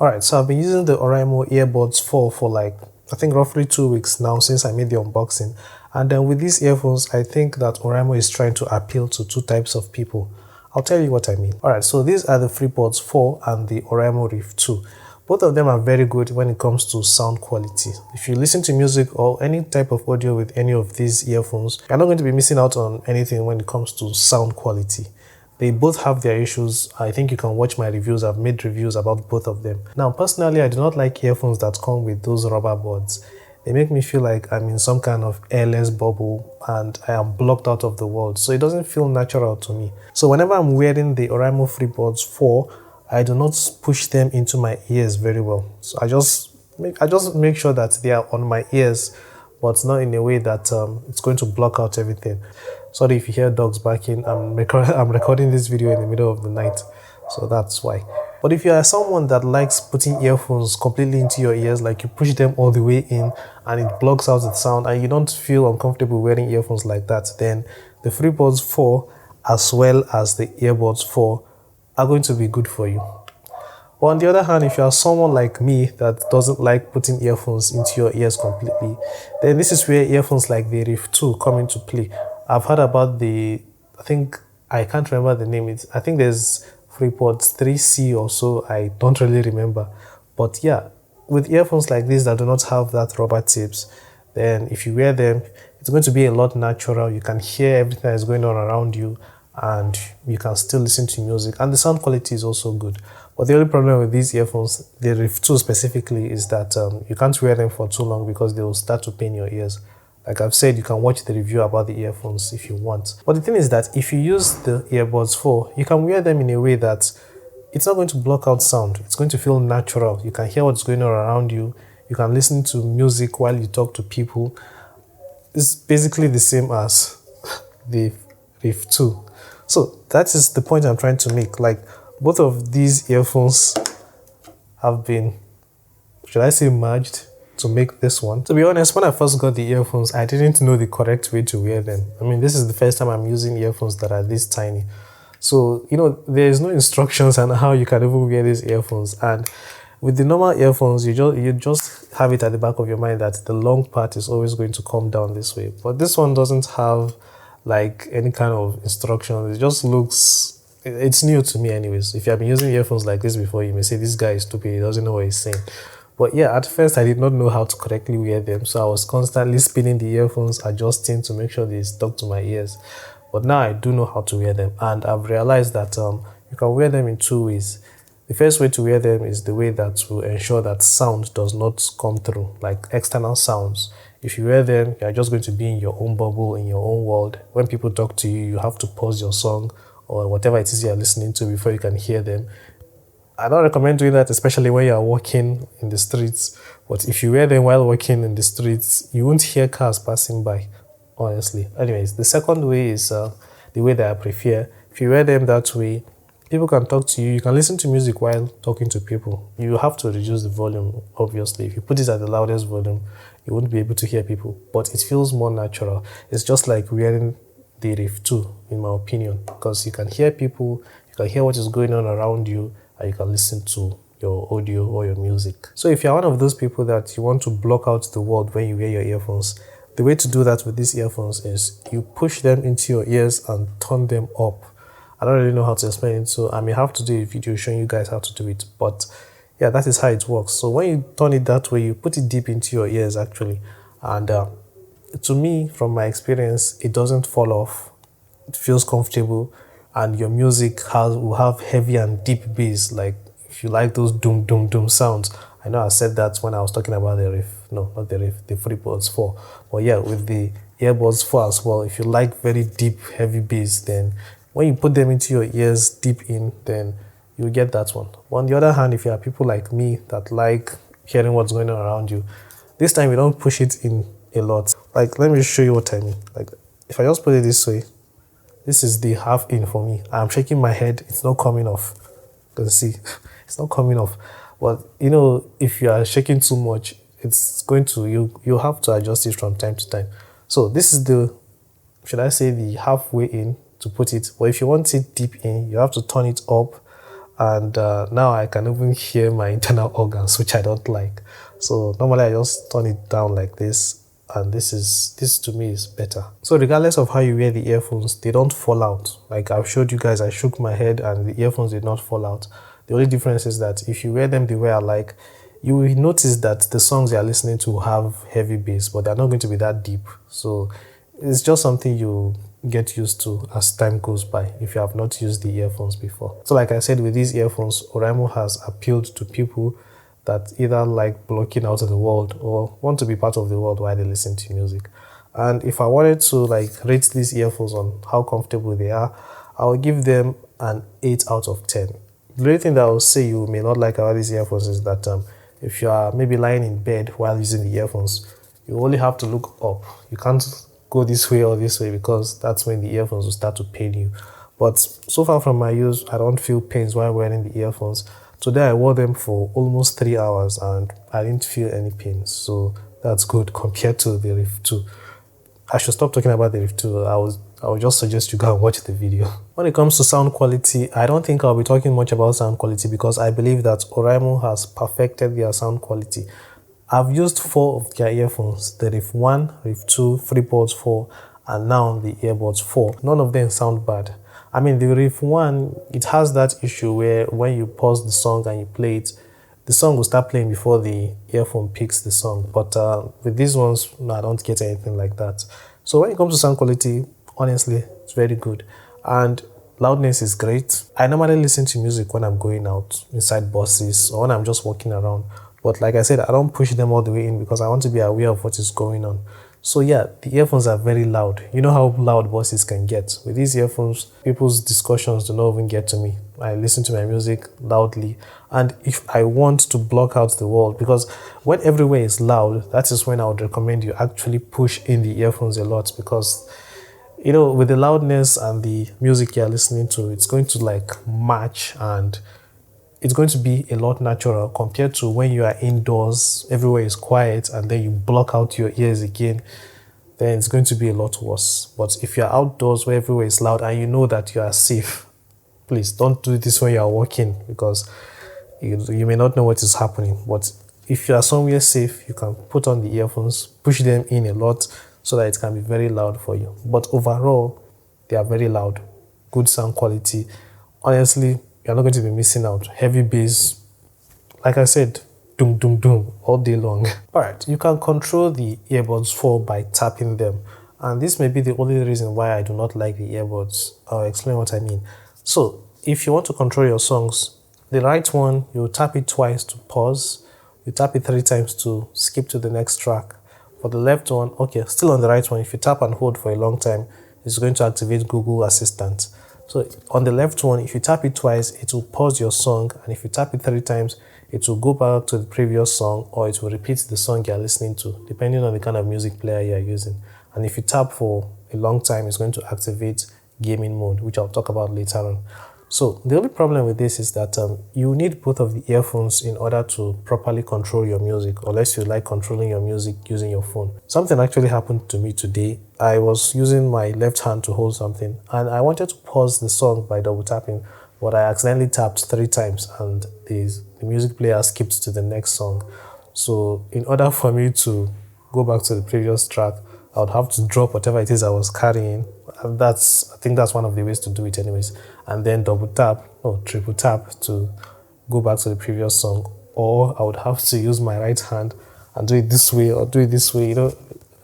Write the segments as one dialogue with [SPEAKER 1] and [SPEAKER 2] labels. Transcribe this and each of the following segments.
[SPEAKER 1] Alright, so I've been using the Oraimo AirBuds 4 for like, I think roughly 2 weeks now since I made the unboxing. And then with these earphones, I think that Oraimo is trying to appeal to two types of people. I'll tell you what I mean. Alright, so these are the FreePods 4 and the Oraimo Rift 2. Both of them are very good when it comes to sound quality. If you listen to music or any type of audio with any of these earphones, you're not going to be missing out on anything when it comes to sound quality. They both have their issues. I think you can watch my reviews. I've made reviews about both of them. Now, personally, I do not like earphones that come with those rubber buds. They make me feel like I'm in some kind of airless bubble and I am blocked out of the world. So it doesn't feel natural to me. So whenever I'm wearing the Oraimo FreePods 4, I do not push them into my ears very well. So I just make sure that they are on my ears, but not in a way that it's going to block out everything. Sorry if you hear dogs barking. I'm recording this video in the middle of the night, so that's why. But if you are someone that likes putting earphones completely into your ears, like you push them all the way in and it blocks out the sound and you don't feel uncomfortable wearing earphones like that, then the FreePods 4 as well as the AirBuds 4 are going to be good for you. But on the other hand, if you are someone like me that doesn't like putting earphones into your ears completely, then this is where earphones like the Rift 2 come into play. I've heard about I can't remember the name. I think there's FreePods 3C or so. I don't really remember. But yeah, with earphones like this that do not have that rubber tips, then if you wear them, it's going to be a lot natural. You can hear everything that is going on around you and you can still listen to music. And the sound quality is also good. But the only problem with these earphones, the Rift 2 specifically, is that you can't wear them for too long because they will start to pain your ears. Like I've said, you can watch the review about the earphones if you want. But the thing is that if you use the AirBuds 4, you can wear them in a way that it's not going to block out sound. It's going to feel natural. You can hear what's going on around you. You can listen to music while you talk to people. It's basically the same as the Rift 2. So that is the point I'm trying to make. Like both of these earphones have been, should I say, merged to make this one. To be honest, when I first got the earphones, I didn't know the correct way to wear them. I mean, this is the first time I'm using earphones that are this tiny. So, there is no instructions on how you can even wear these earphones. And with the normal earphones, you just have it at the back of your mind that the long part is always going to come down this way. But this one doesn't have like any kind of instructions. It just looks, it's new to me anyways. If you have been using earphones like this before, you may say this guy is stupid, he doesn't know what he's saying. But yeah, at first I did not know how to correctly wear them, so I was constantly spinning the earphones, adjusting to make sure they stuck to my ears. But now I do know how to wear them, and I've realized that you can wear them in two ways. The first way to wear them is the way that will ensure that sound does not come through, like external sounds. If you wear them, you're just going to be in your own bubble, in your own world. When people talk to you, you have to pause your song or whatever it is you're listening to before you can hear them. I don't recommend doing that, especially when you're walking in the streets. But if you wear them while walking in the streets, you won't hear cars passing by, honestly. Anyways, the second way is the way that I prefer. If you wear them that way, people can talk to you. You can listen to music while talking to people. You have to reduce the volume, obviously. If you put it at the loudest volume, you won't be able to hear people. But it feels more natural. It's just like wearing the Rift 2, in my opinion, because you can hear people, you can hear what is going on around you, and you can listen to your audio or your music. So if you're one of those people that you want to block out the world when you wear your earphones, the way to do that with these earphones is you push them into your ears and turn them up. I don't really know how to explain it, so I may have to do a video showing you guys how to do it. But yeah, that is how it works. So when you turn it that way, you put it deep into your ears actually. And to me, from my experience, it doesn't fall off. It feels comfortable. And your music will have heavy and deep bass, like if you like those doom doom doom sounds. I know I said that when I was talking about the Rift, no, not the Rift, the FreePods 4. But yeah, with the AirBuds 4 as well, if you like very deep, heavy bass, then when you put them into your ears deep in, then you get that one. But on the other hand, if you are people like me that like hearing what's going on around you, this time you don't push it in a lot. Like, let me show you what I mean. Like, if I just put it this way, this is the half in for me. I'm shaking my head. It's not coming off. You can see, it's not coming off. But, if you are shaking too much, it's going to, you have to adjust it from time to time. So this is the, should I say, the halfway in to put it. But if you want it deep in, you have to turn it up and now I can even hear my internal organs, which I don't like. So normally I just turn it down like this, and this to me is better. So regardless of how you wear the earphones, they don't fall out. Like I've showed you guys, I shook my head and the earphones did not fall out. The only difference is that if you wear them the way I like, you will notice that the songs you are listening to have heavy bass, but they're not going to be that deep. So it's just something you get used to as time goes by if you have not used the earphones before. So like I said, with these earphones, Oraimo has appealed to people that either like blocking out of the world or want to be part of the world while they listen to music. And if I wanted to like rate these earphones on how comfortable they are, I will give them an 8 out of 10. The only thing that I will say you may not like about these earphones is that if you are maybe lying in bed while using the earphones, you only have to look up. You can't go this way or this way because that's when the earphones will start to pain you. But so far from my use, I don't feel pains while wearing the earphones. Today I wore them for almost 3 hours and I didn't feel any pains. So that's good compared to the Rift 2. I should stop talking about the Rift 2. I would just suggest you go and watch the video. When it comes to sound quality, I don't think I'll be talking much about sound quality because I believe that Oraimo has perfected their sound quality. I've used 4 of their earphones, the Rift 1, Rift 2, FreePods 4, and now the Earbuds 4. None of them sound bad. I mean, the Rift 1, it has that issue where when you pause the song and you play it, the song will start playing before the earphone picks the song. But with these ones, no, I don't get anything like that. So when it comes to sound quality, honestly, it's very good. And loudness is great. I normally listen to music when I'm going out, inside buses, or when I'm just walking around. But like I said, I don't push them all the way in because I want to be aware of what is going on. So yeah, the earphones are very loud. You know how loud buses can get. With these earphones, people's discussions do not even get to me. I listen to my music loudly. And if I want to block out the world, because when everywhere is loud, that is when I would recommend you actually push in the earphones a lot because you know, with the loudness and the music you're listening to, it's going to like match and it's going to be a lot natural compared to when you are indoors, everywhere is quiet, and then you block out your ears again, then it's going to be a lot worse. But if you're outdoors where everywhere is loud and you know that you are safe, please don't do this when you are walking because you may not know what is happening. But if you are somewhere safe, you can put on the earphones, push them in a lot so that it can be very loud for you. But overall, they are very loud, good sound quality. Honestly, you're not going to be missing out. Heavy bass, like I said, doom, doom, doom, all day long. Alright, you can control the Earbuds 4 by tapping them. And this may be the only reason why I do not like the Earbuds. I'll explain what I mean. So, if you want to control your songs, the right one, you tap it twice to pause. You tap it 3 times to skip to the next track. For the left one, okay, still on the right one, if you tap and hold for a long time, it's going to activate Google Assistant. So on the left one, if you tap it twice, it will pause your song, and if you tap it 3 times, it will go back to the previous song, or it will repeat the song you're listening to, depending on the kind of music player you're using. And if you tap for a long time, it's going to activate gaming mode, which I'll talk about later on. So the only problem with this is that you need both of the earphones in order to properly control your music, unless you like controlling your music using your phone. Something actually happened to me today. I was using my left hand to hold something and I wanted to pause the song by double tapping, but I accidentally tapped 3 times and the music player skipped to the next song. So in order for me to go back to the previous track, I would have to drop whatever it is I was carrying. And I think that's one of the ways to do it anyways. And then triple tap to go back to the previous song. Or I would have to use my right hand and do it this way or do it this way,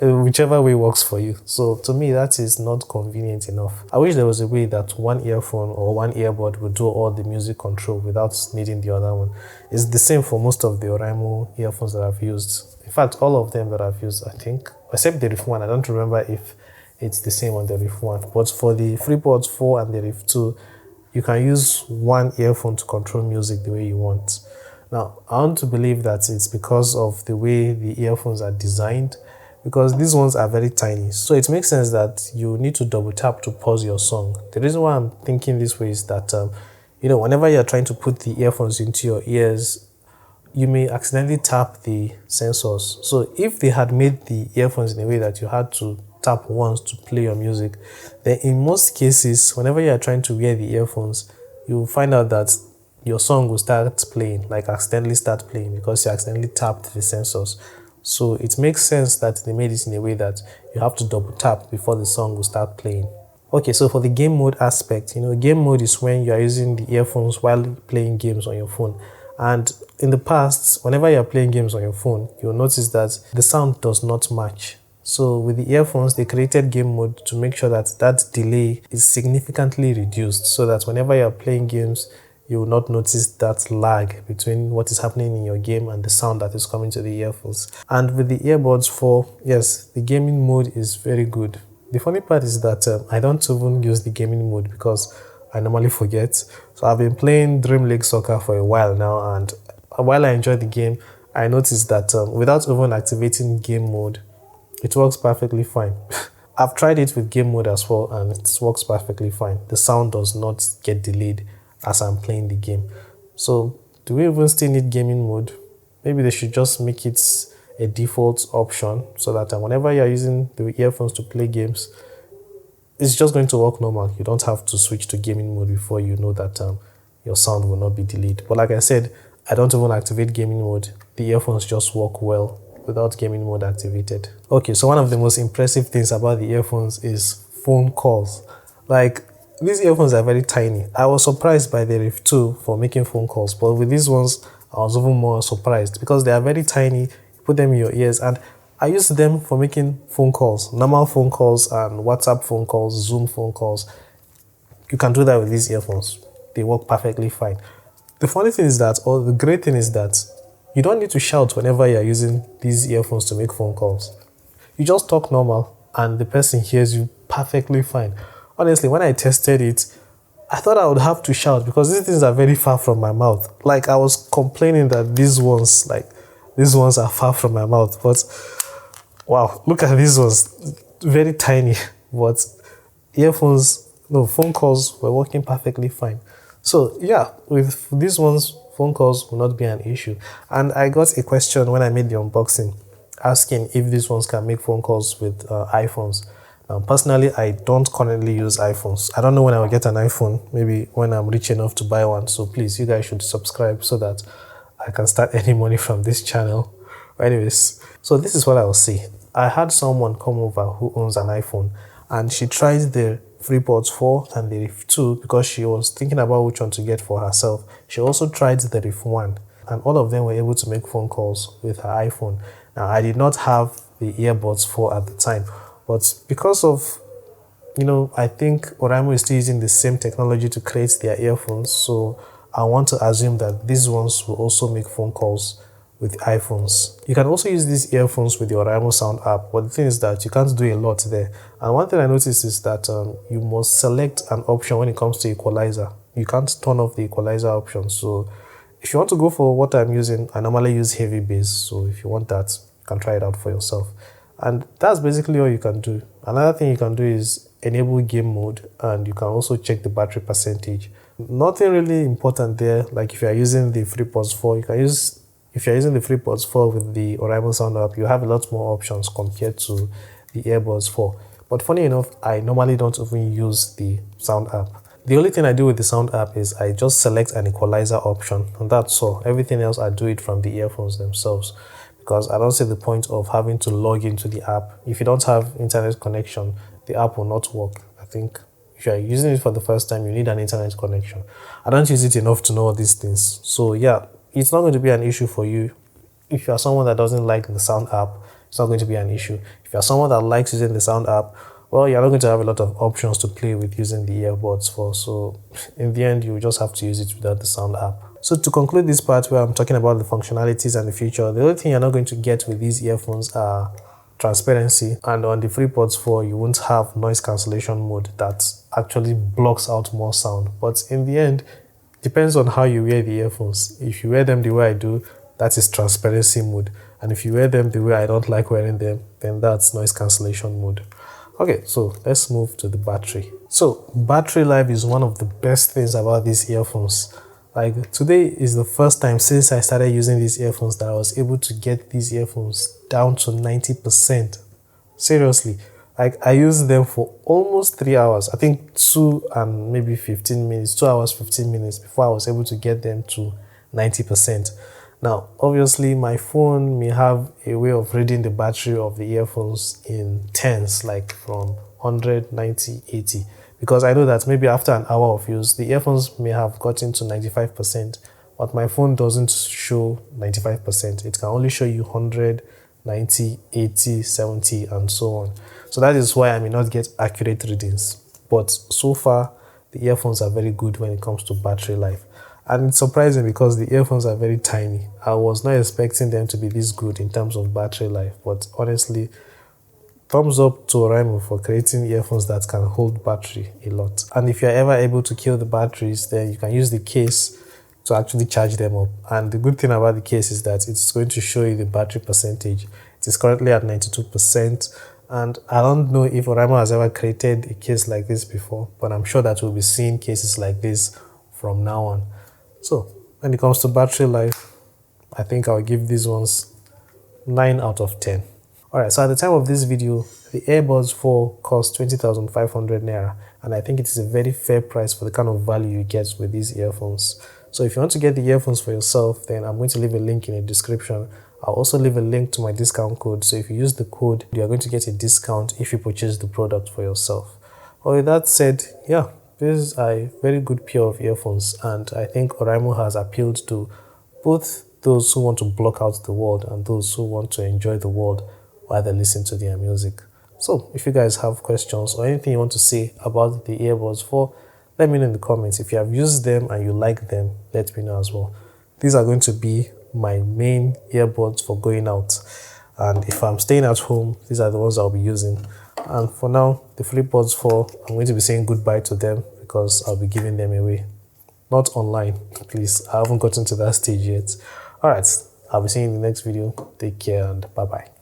[SPEAKER 1] whichever way works for you. So to me, that is not convenient enough. I wish there was a way that one earphone or one earbud would do all the music control without needing the other one. It's the same for most of the Oraimo earphones that I've used. In fact, all of them that I've used, I think, except the Rift 1. I don't remember if it's the same on the Rift 1. But for the FreePods 4 and the Rift 2, you can use one earphone to control music the way you want. Now, I want to believe that it's because of the way the earphones are designed, because these ones are very tiny. So it makes sense that you need to double tap to pause your song. The reason why I'm thinking this way is that, whenever you're trying to put the earphones into your ears, you may accidentally tap the sensors. So if they had made the earphones in a way that you had to tap once to play your music, then in most cases, whenever you're trying to wear the earphones, you'll find out that your song will start playing, like accidentally start playing because you accidentally tapped the sensors. So it makes sense that they made it in a way that you have to double tap before the song will start playing. Okay, so for the game mode aspect, game mode is when you are using the earphones while playing games on your phone. And in the past, whenever you're playing games on your phone, you'll notice that the sound does not match. So with the earphones, they created game mode to make sure that that delay is significantly reduced so that whenever you're playing games, you will not notice that lag between what is happening in your game and the sound that is coming to the earphones. And with the earbuds 4, yes, the gaming mode is very good. The funny part is that I don't even use the gaming mode because I normally forget. So I've been playing Dream League Soccer for a while now, and while I enjoy the game, I noticed that without even activating game mode, it works perfectly fine. I've tried it with game mode as well, and it works perfectly fine. The sound does not get delayed as I'm playing the game. So do we even still need gaming mode? Maybe they should just make it a default option so that whenever you're using the earphones to play games, it's just going to work normal. You don't have to switch to gaming mode before you know that your sound will not be delayed. But like I said, I don't even activate gaming mode. The earphones just work well without gaming mode activated. Okay, so one of the most impressive things about the earphones is phone calls. Like, these earphones are very tiny. I was surprised by the Rift 2 for making phone calls, but with these ones, I was even more surprised because they are very tiny. You put them in your ears, and I use them for making phone calls, normal phone calls and WhatsApp phone calls, Zoom phone calls. You can do that with these earphones. They work perfectly fine. The funny thing is that, or the great thing is that, you don't need to shout whenever you're using these earphones to make phone calls. You just talk normal and the person hears you perfectly fine. Honestly, when I tested it, I thought I would have to shout because these things are very far from my mouth. Like, I was complaining that these ones are far from my mouth. But wow, look at these ones, very tiny. But phone calls were working perfectly fine. So yeah, with these ones, phone calls will not be an issue. And I got a question when I made the unboxing asking if these ones can make phone calls with iPhones. Personally, I don't currently use iPhones. I don't know when I will get an iPhone, maybe when I'm rich enough to buy one. So please, you guys should subscribe so that I can start earning money from this channel. Anyways, so this is what I will say. I had someone come over who owns an iPhone, and she tried the FreePods 4 and the Rift 2 because she was thinking about which one to get for herself. She also tried the Rift 1, and all of them were able to make phone calls with her iPhone. Now, I did not have the Earbuds 4 at the time, but because of, I think Oraimo is still using the same technology to create their earphones, so I want to assume that these ones will also make phone calls with iPhones. You can also use these earphones with your Oraimo Sound app, but the thing is that you can't do a lot there. And one thing I noticed is that you must select an option when it comes to equalizer. You can't turn off the equalizer option. So if you want to go for what I'm using, I normally use heavy bass. So if you want that, you can try it out for yourself. And that's basically all you can do. Another thing you can do is enable game mode, and you can also check the battery percentage. Nothing really important there. Like if you are using the FreePods 4, if you're using the FreePods 4 with the Oraimo Sound app, you have a lot more options compared to the Earbuds 4. But funny enough, I normally don't even use the Sound app. The only thing I do with the Sound app is I just select an equalizer option, and that's all. Everything else I do it from the earphones themselves, because I don't see the point of having to log into the app. If you don't have internet connection, the app will not work. I think if you're using it for the first time, you need an internet connection. I don't use it enough to know all these things. So yeah, it's not going to be an issue for you. If you're someone that doesn't like the Sound app, it's not going to be an issue. If you're someone that likes using the Sound app, well, you're not going to have a lot of options to play with using the Earbuds 4. So in the end, you just have to use it without the Sound app. So to conclude this part where I'm talking about the functionalities and the feature, the only thing you're not going to get with these earphones are transparency, and on the FreePods 4 you won't have noise cancellation mode that actually blocks out more sound. But in the end, depends on how you wear the earphones. If you wear them the way I do, that is transparency mode, and if you wear them the way I don't like wearing them, then that's noise cancellation mode. Okay, so let's move to the battery. So battery life is one of the best things about these earphones. Like, today is the first time since I started using these earphones that I was able to get these earphones down to 90%. Seriously, I used them for almost 3 hours. I think 2 hours, 15 minutes before I was able to get them to 90%. Now, obviously, my phone may have a way of reading the battery of the earphones in tens, like from 100, 90, 80. Because I know that maybe after an hour of use, the earphones may have gotten to 95%, but my phone doesn't show 95%. It can only show you 100, 90, 80, 70, and so on. So that is why I may not get accurate readings. But so far, the earphones are very good when it comes to battery life. And it's surprising because the earphones are very tiny. I was not expecting them to be this good in terms of battery life. But honestly, thumbs up to Oraimo for creating earphones that can hold battery a lot. And if you're ever able to kill the batteries, then you can use the case to actually charge them up. And the good thing about the case is that it's going to show you the battery percentage. It is currently at 92%. And I don't know if Oraimo has ever created a case like this before, but I'm sure that we'll be seeing cases like this from now on. So when it comes to battery life, I think I'll give these ones 9 out of 10. Alright, so at the time of this video, the AirBuds 4 cost 20,500 naira, and I think it is a very fair price for the kind of value you get with these earphones. So if you want to get the earphones for yourself, then I'm going to leave a link in the description. I'll also leave a link to my discount code, so if you use the code, you are going to get a discount if you purchase the product for yourself. But with that said, yeah, these are a very good pair of earphones, and I think Oraimo has appealed to both those who want to block out the world and those who want to enjoy the world while they listen to their music. So if you guys have questions or anything you want to say about the AirBuds 4, let me know in the comments. If you have used them and you like them, let me know as well. These are going to be my main earbuds for going out, and if I'm staying at home, these are the ones I'll be using. And for now, the FlipBuds 4, I'm going to be saying goodbye to them because I'll be giving them away. Not online, please. I haven't gotten to that stage yet. Alright, I'll be seeing you in the next video. Take care and bye-bye.